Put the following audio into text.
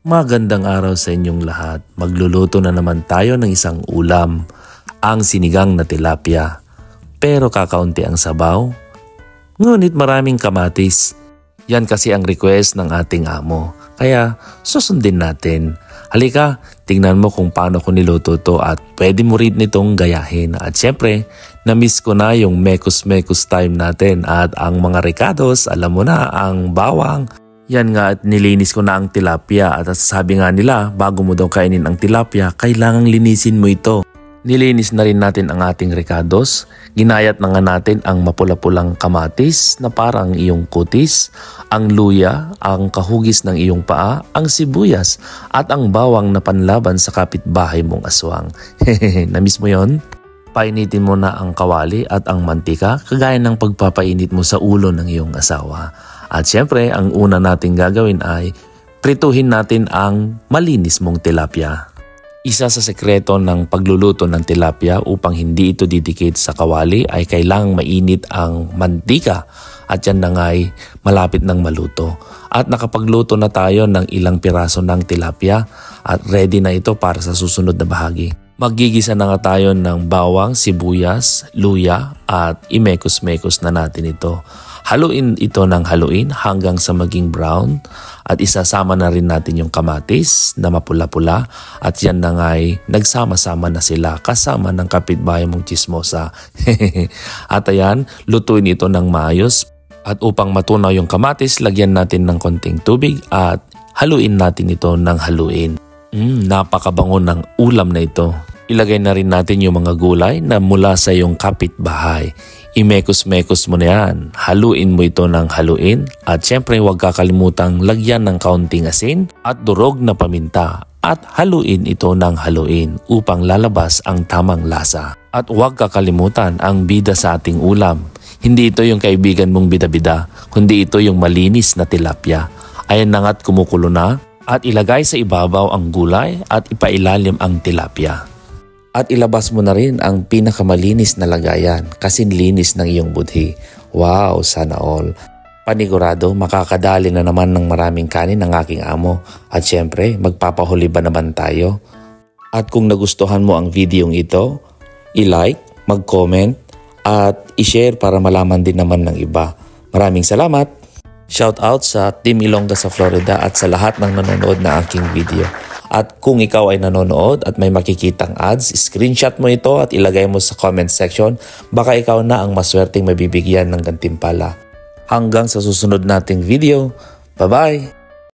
Magandang araw sa inyong lahat. Magluluto na naman tayo ng isang ulam, ang sinigang na tilapia. Pero kakaunti ang sabaw, ngunit maraming kamatis. Yan kasi ang request ng ating amo. Kaya susundin natin. Halika, tingnan mo kung paano ko niluto to at pwede mo rin nitong gayahin. At syempre, na-miss ko na yung mekos-mekos time natin at ang mga ricados, alam mo na, ang bawang. Yan nga at nilinis ko na ang tilapia at sabi nga nila bago mo daw kainin ang tilapia, kailangang linisin mo ito. Nilinis na rin natin ang ating ricados. Ginayat na nga natin ang mapula-pulang kamatis na parang iyong kutis, ang luya, ang kahugis ng iyong paa, ang sibuyas at ang bawang na panlaban sa kapitbahay mong aswang. Namiss mo yon? Painitin mo na ang kawali at ang mantika kagaya ng pagpapainit mo sa ulo ng iyong asawa. At syempre, ang una nating gagawin ay prituhin natin ang malinis mong tilapia. Isa sa sekreto ng pagluluto ng tilapia upang hindi ito didikit sa kawali ay kailangang mainit ang mantika at yan na nga ay malapit ng maluto. At nakapagluto na tayo ng ilang piraso ng tilapia at ready na ito para sa susunod na bahagi. Maggigisa na nga tayo ng bawang, sibuyas, luya at imekos-mekos na natin ito. Haluin ito ng haluin hanggang sa maging brown at isasama na rin natin yung kamatis na mapula-pula at yan na nga ay nagsama-sama na sila kasama ng kapitbahay mong chismosa. At ayan, lutuin ito ng maayos at upang matunaw yung kamatis, lagyan natin ng konting tubig at haluin natin ito ng haluin. Napakabango ng ulam na ito. Ilagay na rin natin yung mga gulay na mula sa iyong kapitbahay. Imekos-mekos mo na yan. Haluin mo ito ng haluin at syempre huwag kakalimutang lagyan ng kaunting asin at durog na paminta at haluin ito ng haluin upang lalabas ang tamang lasa. At huwag kakalimutan ang bida sa ating ulam. Hindi ito yung kaibigan mong bida-bida, kundi ito yung malinis na tilapia. Ayan na nga't kumukulo na at ilagay sa ibabaw ang gulay at ipailalim ang tilapia. At ilabas mo na rin ang pinakamalinis na lagayan kasi linis ng iyong budhi. Wow, sana all. Panigurado, makakadali na naman ng maraming kanin ng aking amo. At syempre, magpapahuli ba naman tayo? At kung nagustuhan mo ang videong ito, i-like, mag-comment, at i-share para malaman din naman ng iba. Maraming salamat! Shout out sa Team Ilongga sa Florida at sa lahat ng nanonood na aking video. At kung ikaw ay nanonood at may makikitang ads, screenshot mo ito at ilagay mo sa comment section. Baka ikaw na ang maswerteng mabibigyan ng gantimpala. Hanggang sa susunod nating video. Bye-bye!